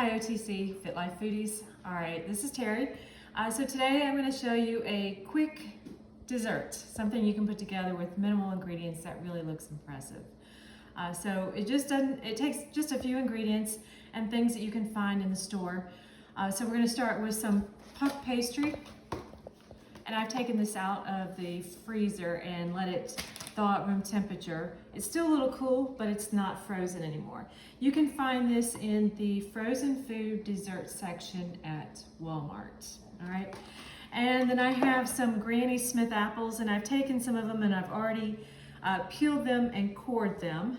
Hi OTC, Fit Life Foodies. All right, this is Terry. So today I'm going to show you a quick dessert, something you can put together with minimal ingredients that really looks impressive. So it takes just a few ingredients and things that you can find in the store. So we're going to start with some puff pastry. And I've taken this out of the freezer and let it thaw at room temperature. It's still a little cool, but it's not frozen anymore. You can find this in the frozen food dessert section at Walmart, all right? And then I have some Granny Smith apples, and I've taken some of them and I've already peeled them and cored them.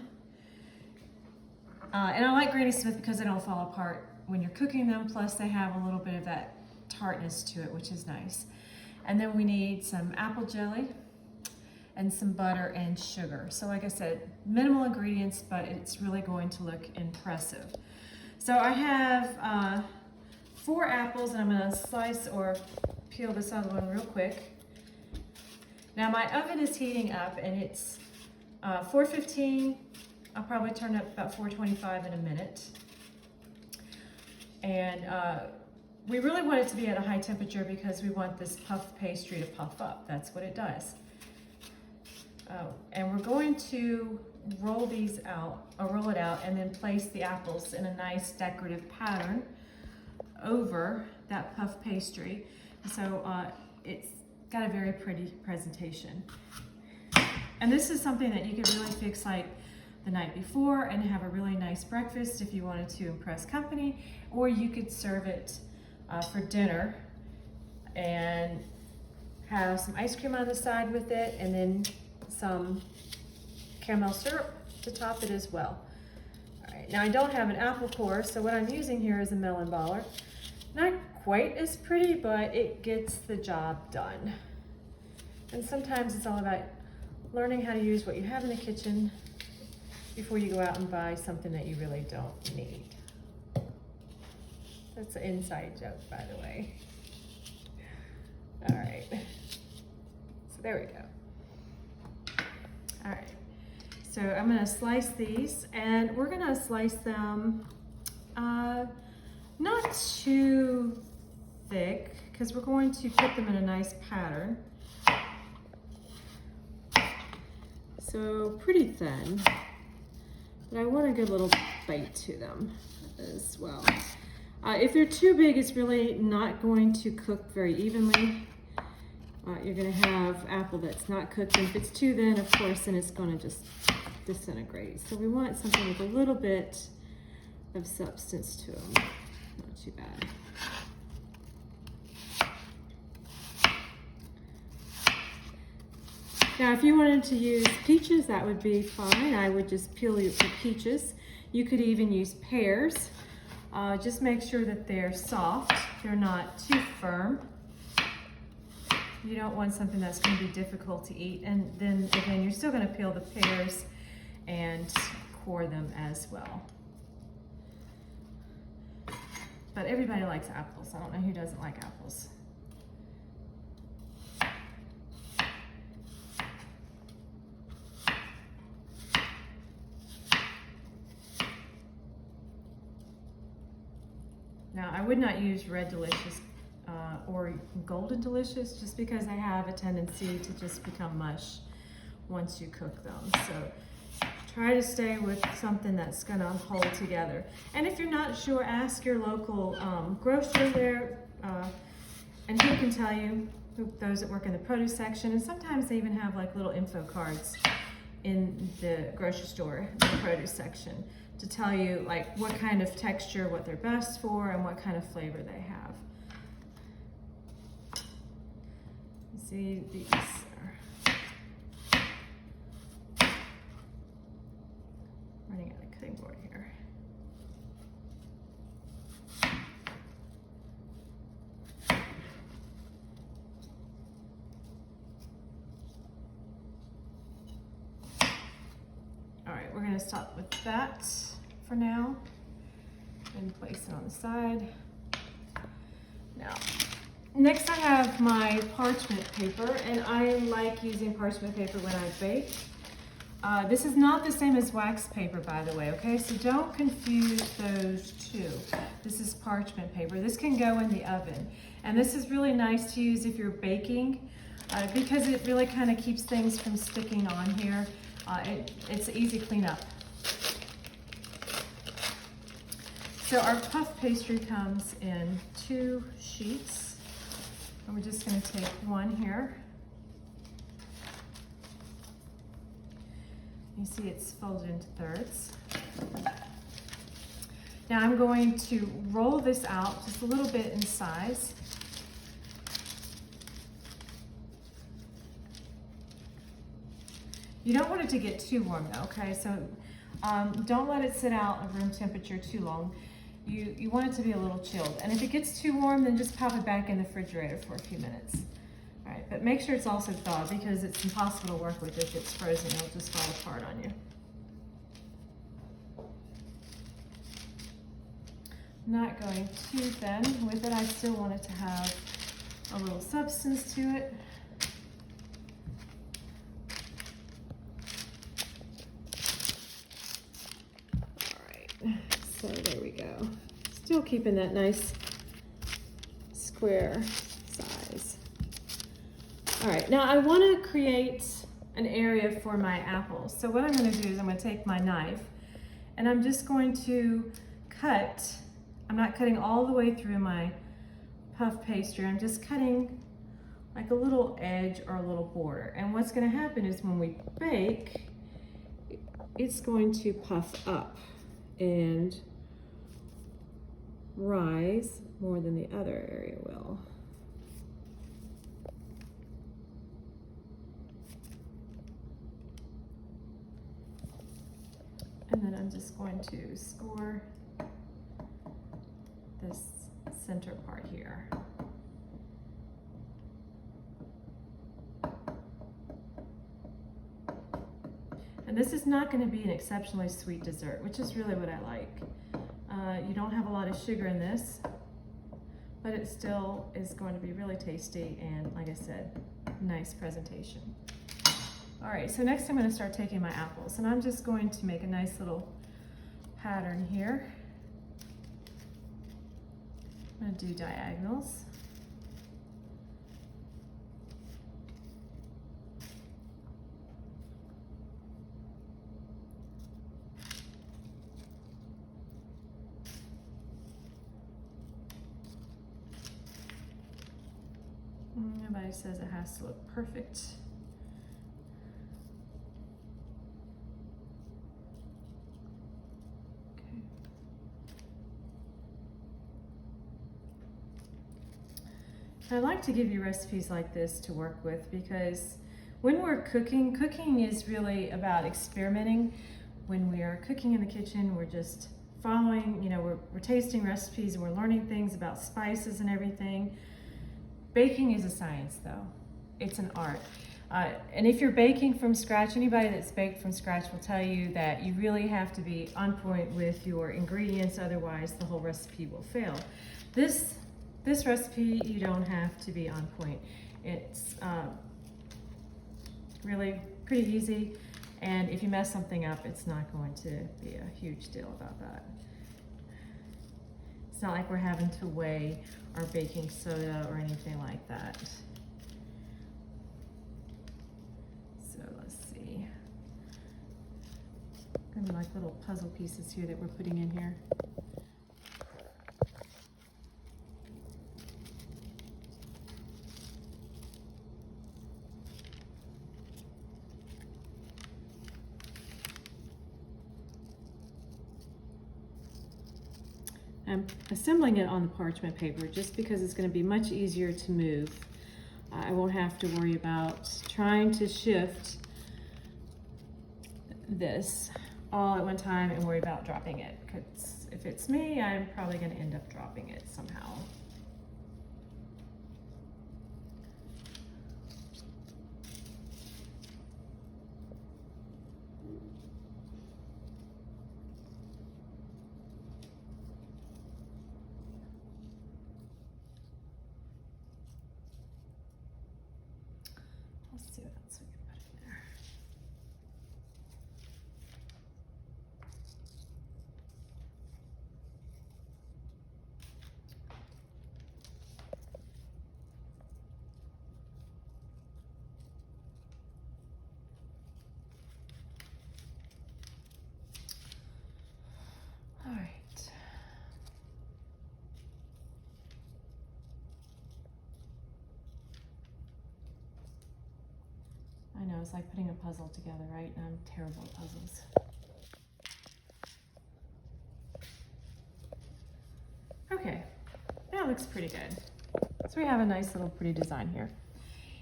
And I like Granny Smith because they don't fall apart when you're cooking them, plus they have a little bit of that tartness to it, which is nice. And then we need some apple jelly and some butter and sugar. So like I said, minimal ingredients, but it's really going to look impressive. So I have 4 apples, and I'm gonna slice or peel this other one real quick. Now my oven is heating up and it's 415. I'll probably turn it up about 425 in a minute. And we really want it to be at a high temperature because we want this puff pastry to puff up. That's what it does. And we're going to roll these out, or roll it out, and then place the apples in a nice decorative pattern over that puff pastry. So it's got a very pretty presentation. And this is something that you could really fix like the night before and have a really nice breakfast if you wanted to impress company, or you could serve it for dinner and have some ice cream on the side with it, and then some caramel syrup to top it as well. All right, now I don't have an apple core, so what I'm using here is a melon baller. Not quite as pretty, but it gets the job done. And sometimes it's all about learning how to use what you have in the kitchen before you go out and buy something that you really don't need. That's an inside joke, by the way. All right, so there we go. All right, so I'm gonna slice these, and we're gonna slice them not too thick, because we're going to put them in a nice pattern. So pretty thin, but I want a good little bite to them as well. If they're too big, it's really not going to cook very evenly. You're gonna have apple that's not cooked, and if it's too thin, of course, then it's gonna just disintegrate. So we want something with a little bit of substance to them. Not too bad. Now, if you wanted to use peaches, that would be fine. I would just peel the peaches. You could even use pears. Just make sure that they're soft. They're not too firm. You don't want something that's going to be difficult to eat. And then again, you're still going to peel the pears and core them as well. But everybody likes apples. I don't know who doesn't like apples. Now, I would not use Red Delicious or Golden Delicious, just because they have a tendency to just become mush once you cook them. So try to stay with something that's gonna hold together. And if you're not sure, ask your local grocer there, and he can tell you, those that work in the produce section. And sometimes they even have like little info cards in the grocery store, the produce section, to tell you like what kind of texture, what they're best for, and what kind of flavor they have. See, these are running out of cutting board here. All right, we're gonna stop with that for now and place it on the side. Now, next I have my parchment paper, and I like using parchment paper when I bake. This is not the same as wax paper, by the way, okay? So don't confuse those two. This is parchment paper. This can go in the oven. And this is really nice to use if you're baking because it really kind of keeps things from sticking on here. It's easy cleanup. So our puff pastry comes in 2 sheets. And we're just going to take one here. You see it's folded into thirds. Now I'm going to roll this out just a little bit in size. You don't want it to get too warm though, okay? So don't let it sit out at room temperature too long. You want it to be a little chilled. And if it gets too warm, then just pop it back in the refrigerator for a few minutes. All right, but make sure it's also thawed because it's impossible to work with if it's frozen. It'll just fall apart on you. Not going too thin with it. I still want it to have a little substance to it. All right, so there we go. Still keeping that nice square size. All right, now I want to create an area for my apples. So what I'm going to do is I'm going to take my knife and I'm just going to cut. I'm not cutting all the way through my puff pastry. I'm just cutting like a little edge or a little border. And what's going to happen is when we bake, it's going to puff up and rise more than the other area will. And then I'm just going to score this center part here. And this is not going to be an exceptionally sweet dessert, which is really what I like. You don't have a lot of sugar in this, but it still is going to be really tasty and, like I said, nice presentation. All right, so next I'm going to start taking my apples, and I'm just going to make a nice little pattern here. I'm going to do diagonals. Nobody says it has to look perfect. Okay. I like to give you recipes like this to work with because when we're cooking, cooking is really about experimenting. When we are cooking in the kitchen, we're just following, we're tasting recipes and we're learning things about spices and everything. Baking is a science though. It's an art. And if you're baking from scratch, anybody that's baked from scratch will tell you that you really have to be on point with your ingredients, otherwise the whole recipe will fail. This recipe, you don't have to be on point. It's really pretty easy, and if you mess something up, it's not going to be a huge deal about that. It's not like we're having to weigh our baking soda or anything like that. So let's see. Gonna be like little puzzle pieces here that we're putting in here. I'm assembling it on the parchment paper just because it's going to be much easier to move. I won't have to worry about trying to shift this all at one time and worry about dropping it, because if it's me, I'm probably going to end up dropping it somehow. Let's see what else we can put in there. it's like putting a puzzle together, right? And I'm terrible at puzzles. Okay, that looks pretty good. So we have a nice little pretty design here.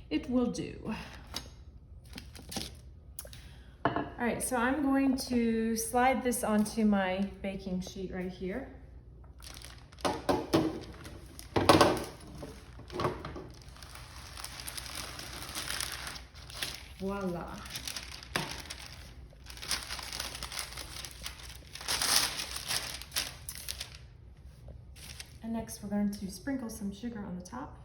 It will do. All right, so I'm going to slide this onto my baking sheet right here. Voila. And next we're going to sprinkle some sugar on the top.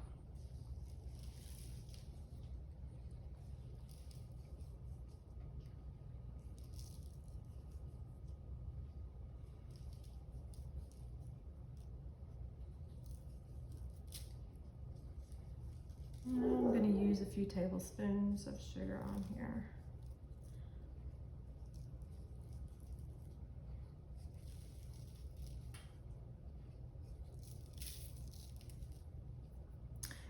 I'm going to use a few tablespoons of sugar on here.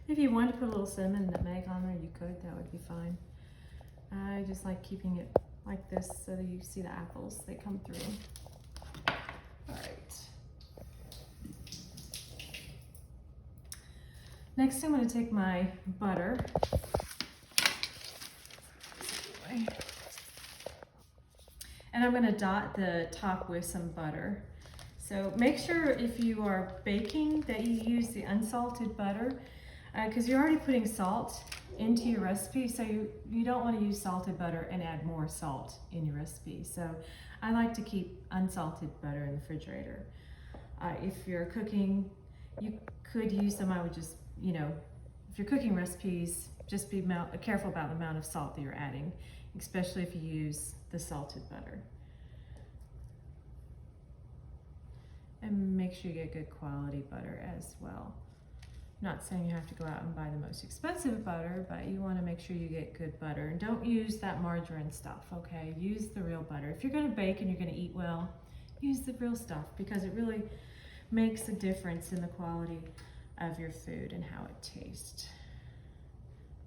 If you want to put a little cinnamon and nutmeg on there, you could, that would be fine. I just like keeping it like this so that you see the apples, they come through. All right. Next, I'm going to take my butter. And I'm going to dot the top with some butter. So make sure if you are baking that you use the unsalted butter, because you're already putting salt into your recipe, so you don't want to use salted butter and add more salt in your recipe. So I like to keep unsalted butter in the refrigerator. If you're cooking, you could use some. I would just, if you're cooking recipes, just be careful about the amount of salt that you're adding, especially if you use the salted butter. And make sure you get good quality butter as well. Not saying you have to go out and buy the most expensive butter, but you want to make sure you get good butter. And don't use that margarine stuff, okay? Use the real butter. If you're going to bake and you're going to eat well, use the real stuff, because it really makes a difference in the quality of your food and how it tastes.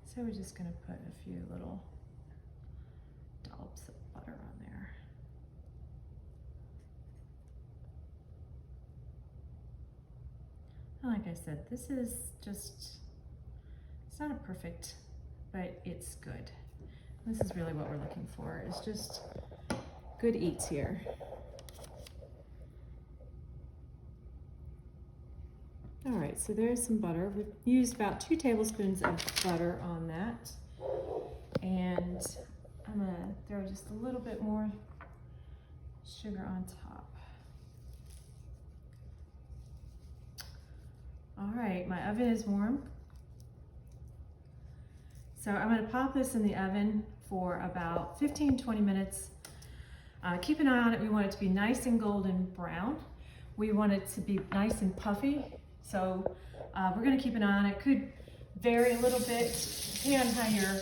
So we're just going to put a few little dollops of butter on there. And like I said, this is just, it's not a perfect, but it's good. This is really what we're looking for, is just good eats here. All right, so there's some butter. We've used about 2 tablespoons of butter on that. And I'm gonna throw just a little bit more sugar on top. All right, my oven is warm. So I'm gonna pop this in the oven for about 15-20 minutes. Keep an eye on it. We want it to be nice and golden brown. We want it to be nice and puffy. So we're gonna keep an eye on it. Could vary a little bit depending on how your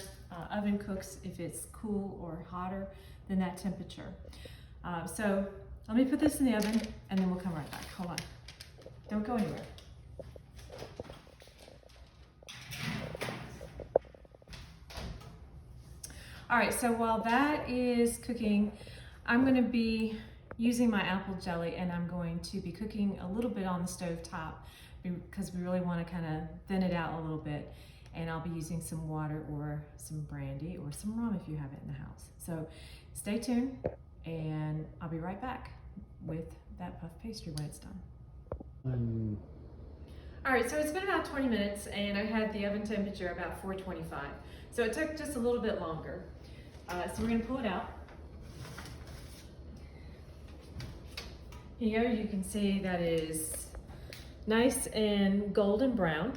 oven cooks, if it's cool or hotter than that temperature. So let me put this in the oven and then we'll come right back. Hold on, don't go anywhere. All right, so while that is cooking, I'm going to be using my apple jelly, and I'm going to be cooking a little bit on the stove top because we really want to kind of thin it out a little bit. And I'll be using some water or some brandy or some rum if you have it in the house. So stay tuned, and I'll be right back with that puff pastry when it's done. All right, so it's been about 20 minutes, and I had the oven temperature about 425. So it took just a little bit longer. So we're gonna pull it out. Here you can see that is nice and golden brown.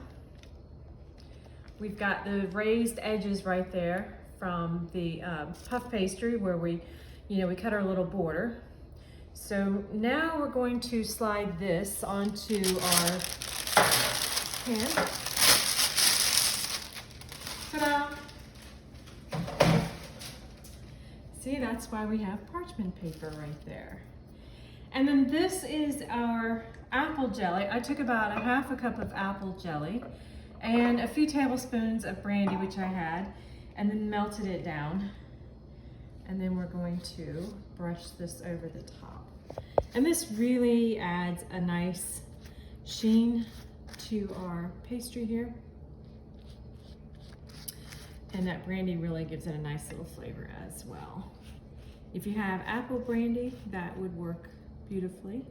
We've got the raised edges right there from the puff pastry where we cut our little border. So now we're going to slide this onto our pan. Ta-da! See, that's why we have parchment paper right there. And then this is our apple jelly. I took about a half a cup of apple jelly and a few tablespoons of brandy, which I had. and then melted it down. And then we're going to brush this over the top. And this really adds a nice sheen to our pastry here. And that brandy really gives it a nice little flavor as well. If you have apple brandy, that would work beautifully.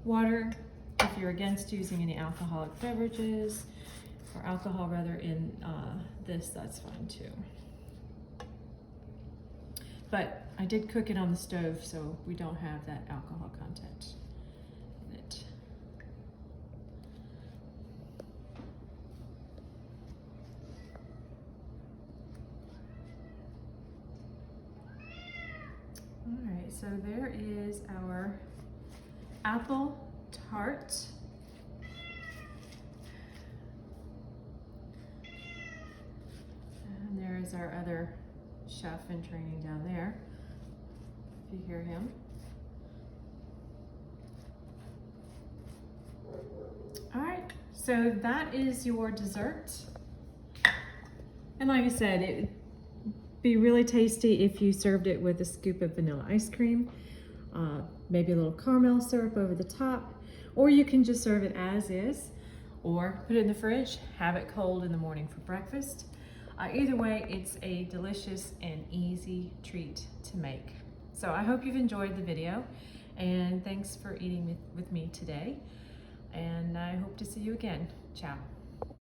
Water, if you're against using any alcoholic beverages, or alcohol rather in this, that's fine too. But I did cook it on the stove, so we don't have that alcohol content in it. All right, so there is our apple tart. And there is our other chef in training down there, if you hear him. All right, so that is your dessert. And like I said, it would be really tasty if you served it with a scoop of vanilla ice cream, maybe a little caramel syrup over the top, or you can just serve it as is, or put it in the fridge, have it cold in the morning for breakfast. Either way, it's a delicious and easy treat to make. So I hope you've enjoyed the video, and thanks for eating with me today. And I hope to see you again. Ciao.